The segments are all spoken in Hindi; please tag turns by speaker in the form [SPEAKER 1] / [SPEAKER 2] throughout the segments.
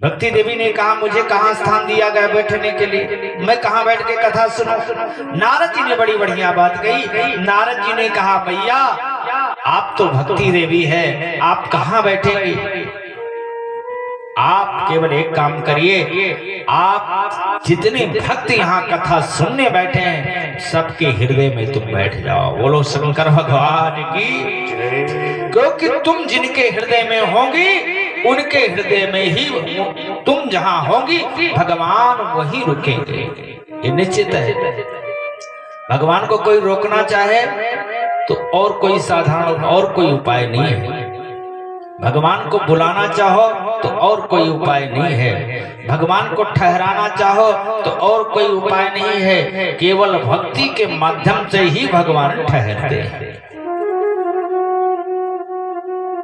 [SPEAKER 1] भक्ति देवी ने कहा मुझे कहाँ स्थान दिया गया बैठने के लिए, मैं कहाँ बैठ के कथा सुनूं। नारद जी ने बड़ी बढ़िया बात कही। नारद जी ने कहा भैया आप तो भक्ति देवी है, आप कहाँ बैठेंगे, आप केवल एक काम करिए, आप जितने भक्त यहाँ कथा सुनने बैठे हैं सबके हृदय में तुम बैठ जाओ। बोलो शंकर भगवान की। क्योंकि तुम जिनके हृदय में होंगी उनके हृदय में ही तुम जहां होंगी भगवान वही रुकेंगे, ये निश्चित है। भगवान को कोई रोकना चाहे तो और कोई साधारण और कोई उपाय नहीं है। भगवान को बुलाना चाहो तो और कोई उपाय नहीं है। भगवान को ठहराना चाहो तो और कोई उपाय नहीं है। केवल भक्ति के माध्यम से ही भगवान ठहरते हैं।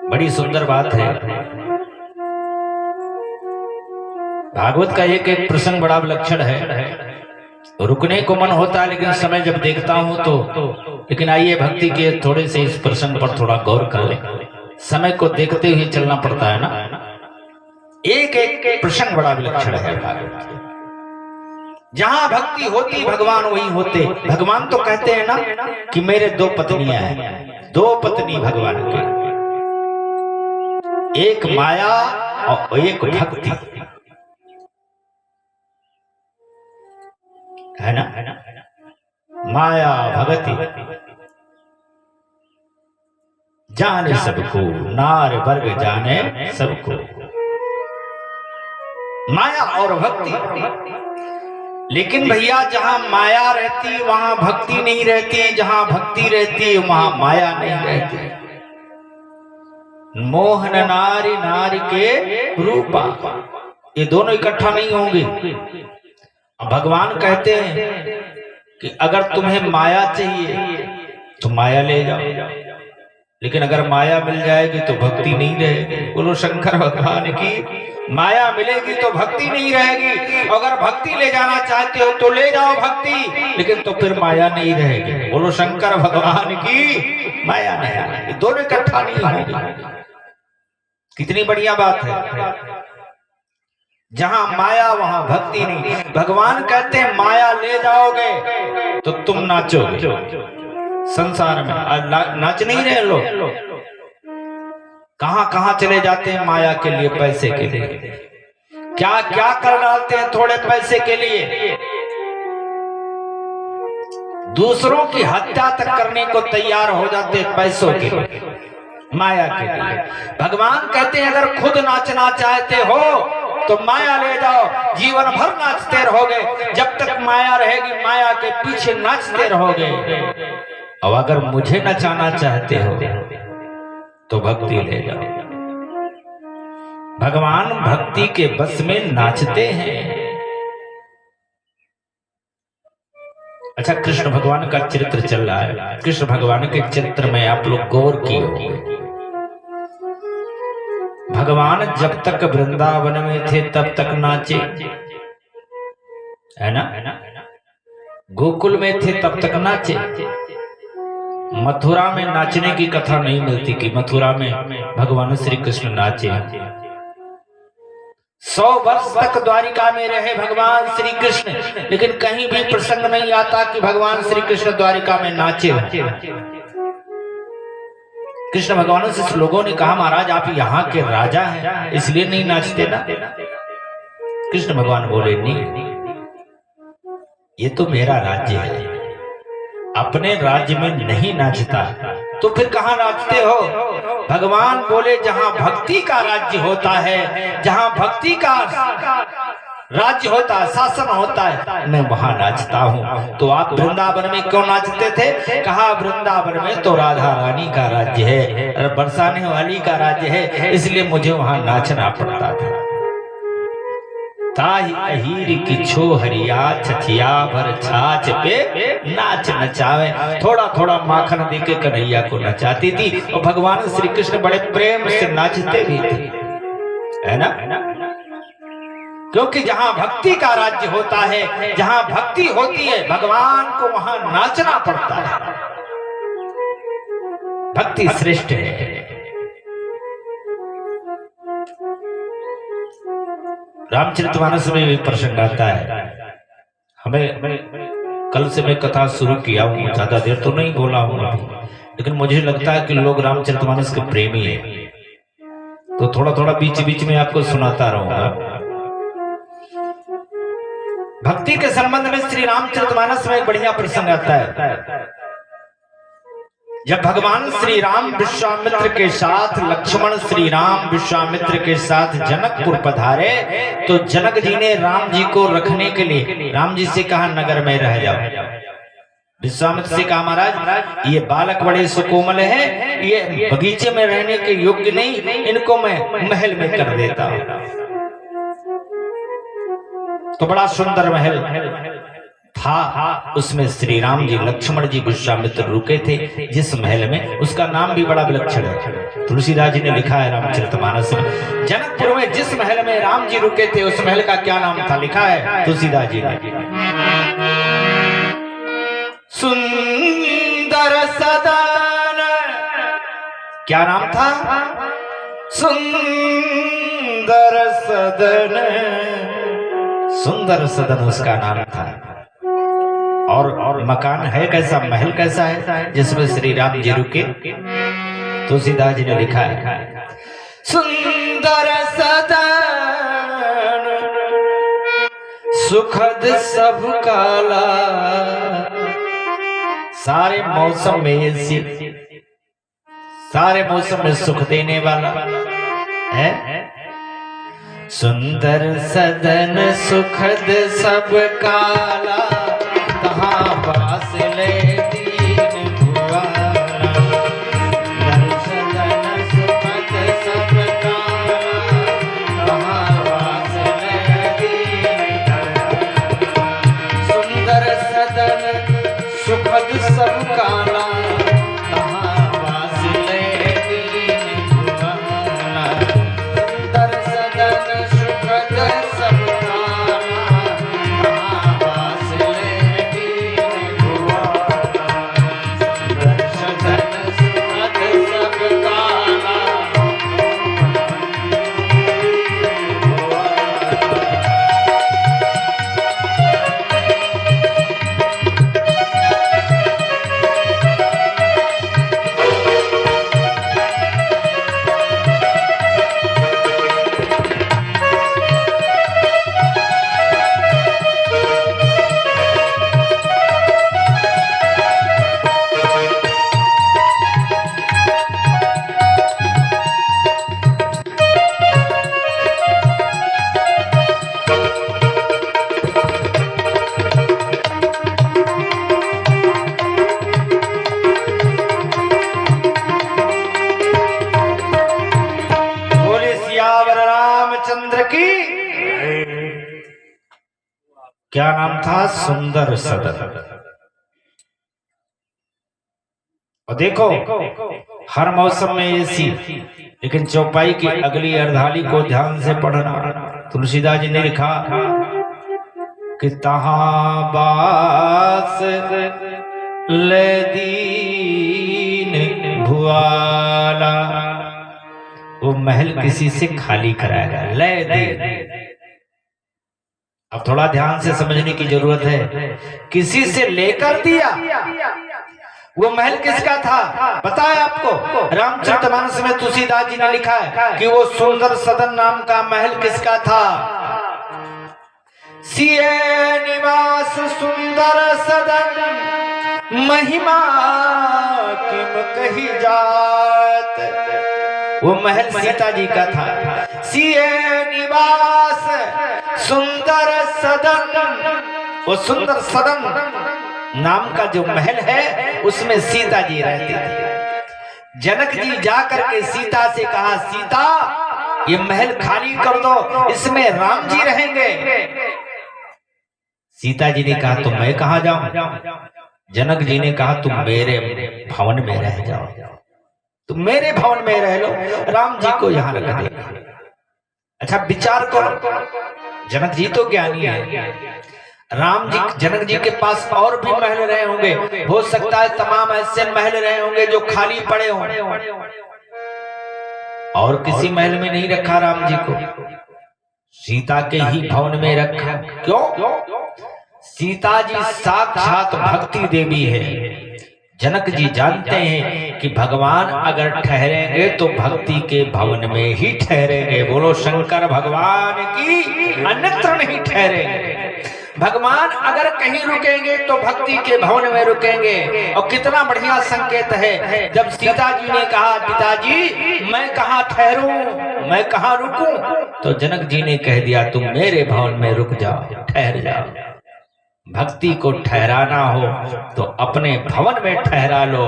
[SPEAKER 1] बड़ी सुंदर बात है। भागवत का एक एक प्रसंग बड़ा विलक्षण है। रुकने को मन होता है लेकिन समय जब देखता हूं तो लेकिन आइए भक्ति के थोड़े से इस प्रसंग पर थोड़ा गौर कर ले। समय को देखते हुए चलना पड़ता है ना। एक एक प्रसंग बड़ा विलक्षण है भागवत। जहां भक्ति होती भगवान वहीं होते। भगवान तो कहते हैं ना कि मेरे दो पत्नियां हैं, दो पत्नी भगवान के, एक माया और एक भक्ति, है ना। माया भगति जाने सबको, नार वर्ग जाने सबको। माया और भक्ति। लेकिन भैया जहां माया रहती वहां भक्ति नहीं रहती, जहां भक्ति रहती वहां माया नहीं रहती। मोहन नारी नारी के रूपा, ये दोनों इकट्ठा नहीं होंगे। भगवान कहते हैं कि अगर तुम्हें माया चाहिए तो माया ले जाओ, लेकिन अगर माया मिल जाएगी तो भक्ति नहीं रहेगी। बोलो शंकर भगवान की। माया मिलेगी तो भक्ति नहीं रहेगी। अगर भक्ति ले जाना चाहते हो तो ले जाओ भक्ति, लेकिन तो फिर माया नहीं रहेगी। बोलो शंकर भगवान की। माया नहीं रहेगी, दोनों इकट्ठा नहीं होंगे। कितनी बढ़िया बात है। जहां माया वहां भक्ति नहीं। भगवान कहते हैं माया ले जाओगे तो तुम नाचोगे संसार में। नाच नहीं रहे लोग, कहां कहां चले जाते हैं माया के लिए, पैसे के लिए। क्या क्या कर डालते हैं थोड़े पैसे के लिए। दूसरों की हत्या तक करने को तैयार हो जाते हैं पैसों के लिए, माया के लिए। भगवान कहते हैं अगर खुद नाचना चाहते हो तो माया ले जाओ, जीवन भर नाचते रहोगे। जब तक माया रहेगी माया के पीछे नाचते रहोगे। और अगर मुझे नचाना चाहते हो तो भक्ति ले जाओ। भगवान भक्ति के बस में नाचते हैं। अच्छा, कृष्ण भगवान का चरित्र चल रहा है। कृष्ण भगवान के चरित्र में आप लोग गौर किए होंगे। भगवान जब तक वृंदावन में थे तब तक नाचे, है ना। गोकुल में थे तब तक नाचे। मथुरा में नाचने की कथा नहीं मिलती कि मथुरा में भगवान श्री कृष्ण नाचे। 100 वर्ष तक द्वारिका में रहे भगवान श्री कृष्ण, लेकिन कहीं भी प्रसंग नहीं आता कि भगवान श्री कृष्ण द्वारिका में नाचे। कृष्ण भगवान से लोगों ने कहा महाराज आप यहाँ के राजा हैं इसलिए नहीं नाचते ना। कृष्ण भगवान बोले नहीं, ये तो मेरा राज्य है, अपने राज्य में नहीं नाचता तो फिर कहाँ नाचते हो। भगवान बोले जहां भक्ति का राज्य होता है, जहां भक्ति का राज्य होता है, शासन होता है, मैं वहां नाचता हूँ। तो आप वृंदावन में क्यों नाचते थे। कहा वृंदावन में तो राधा रानी का राज्य है, बरसाने वाली का राज्य है, इसलिए मुझे वहां नाचना पड़ता था। ताही अहीर की छो हरिया छठिया भर छाछ पे नाच नचावे। थोड़ा थोड़ा माखन देके कन्हैया को नचाती थी और भगवान श्री कृष्ण बड़े प्रेम से नाचते भी थे, है ना। क्योंकि जहां भक्ति का राज्य होता है, जहां भक्ति होती है, भगवान को वहां नाचना पड़ता है। भक्ति श्रेष्ठ है। रामचरितमानस में भी प्रसंग आता है। हमें कल से मैं कथा शुरू किया हूँ, ज्यादा देर तो नहीं बोला हूँ अभी, लेकिन मुझे लगता है कि लोग रामचरितमानस के प्रेमी हैं, तो थोड़ा थोड़ा बीच बीच में आपको सुनाता रहूंगा। भक्ति के संबंध में श्री रामचरितमानस में एक बढ़िया प्रसंग आता है। जब भगवान श्री राम विश्वामित्र के साथ, लक्ष्मण श्री राम विश्वामित्र के साथ जनकपुर पधारे, तो जनक जी ने राम जी को रखने के लिए राम जी से कहा नगर में रह जाओ। विश्वामित्र से कहा महाराज ये बालक बड़े सुकोमल हैं, ये बगीचे में रहने के योग्य नहीं, इनको मैं महल में कर देता हूं। तो बड़ा सुंदर महल था, उसमें श्री राम जी, लक्ष्मण जी, विश्वामित्र रुके थे। जिस महल में, उसका नाम भी बड़ा विलक्षण है, तुलसीदास जी ने लिखा है रामचरितमानस में। जनकपुर में जिस महल में राम जी रुके थे, उस महल का क्या नाम था, लिखा है तुलसीदास जी ने। सुंदर सदन, क्या नाम था, सुंदर सदन, सुंदर सदन उसका नाम था। और मकान है कैसा, महल कैसा है, जिसमें श्री राम जी रुके। तुलसीदास जी ने लिखा है सुंदर सदन सुखद सब काला, सारे मौसम में सारे मौसम में सुख देने वाला है। सुंदर सदन सुखद सब काला, कहाँ बास ले दीन भुआला। सदन सुखद सब काला, कहाँ बास ले दीन। सुंदर सदन सुखद सब काला, कहाँ बास ले दीन भुआला। सुंदर सदन सुखद सब काला, कहाँ बास ले की। क्या नाम था, सुंदर सदन। और देखो हर मौसम में एसी, लेकिन चौपाई की अगली अर्धाली को ध्यान से पढ़ना। तुलसीदास जी ने लिखा कि तहां बास ले दीन भुआला, वो महल किसी से खाली कराएगा, ले दीन। अब थोड़ा ध्यान से समझने की जरूरत है। किसी से लेकर दिया, वो महल किसका था पता है आपको? रामचरितमानस में तुलसीदास जी ने लिखा है कि वो सुंदर सदन नाम का महल किसका था? सिए निवास सुंदर सदन, महिमा किम कही जात। वो महल सीता जी का था। सिए निवास सुंदर सदन, वो सुंदर सदन नाम का जो महल है उसमें सीता जी रहती थी। जनक जी जाकर के सीता से कहा, सीता ये महल खाली कर दो, इसमें राम जी रहेंगे। सीता जी ने कहा तो मैं कहाँ जाऊं? जनक जी ने कहा तुम मेरे भवन में रह जाओ, तुम मेरे भवन में रह लो, राम जी को यहाँ रख दे। अच्छा विचार करो, जनक जी तो ज्ञानी है, राम जी जनक जी के पास और भी महल रहे होंगे, हो सकता है तमाम ऐसे महल रहे होंगे जो खाली पड़े हों, और किसी महल में नहीं रखा राम जी को। सीता के ही भवन में रखा। क्यों? सीता जी साक्षात भक्ति देवी है। जनक जी जानते हैं कि भगवान अगर ठहरेंगे तो भक्ति के भवन में ही ठहरेंगे। बोलो शंकर भगवान की, अन्यत्र नहीं ठहरेंगे। भगवान अगर कहीं रुकेंगे तो भक्ति के भवन में रुकेंगे। और कितना बढ़िया संकेत है, जब सीता जी ने कहा पिताजी मैं कहाँ ठहरूं, मैं कहाँ रुकूं, तो जनक जी ने कह दिया तुम मेरे भवन में रुक जाओ, ठहर जाओ। भक्ति को ठहराना हो तो अपने भवन में ठहरा लो,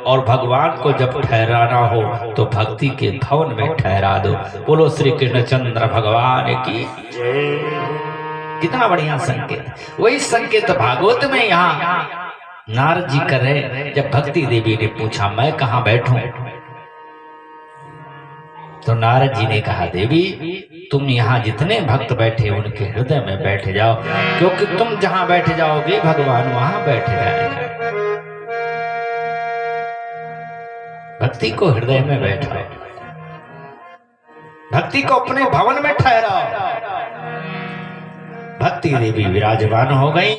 [SPEAKER 1] और भगवान को जब ठहराना हो तो भक्ति के भवन में ठहरा दो। बोलो श्री कृष्णचंद्र भगवान की। कितना बढ़िया संकेत। वही संकेत भागवत में यहाँ नारद जी कर रहे। जब भक्ति देवी ने पूछा मैं कहाँ बैठूं, तो नारद जी ने कहा देवी तुम यहाँ जितने भक्त बैठे उनके हृदय में बैठ जाओ, क्योंकि तुम जहाँ बैठ जाओगे भगवान वहां बैठ जाएंगे। भक्ति को हृदय में बैठाओ, भक्ति को अपने भवन में ठहराओ। भक्ति देवी विराजमान हो गई।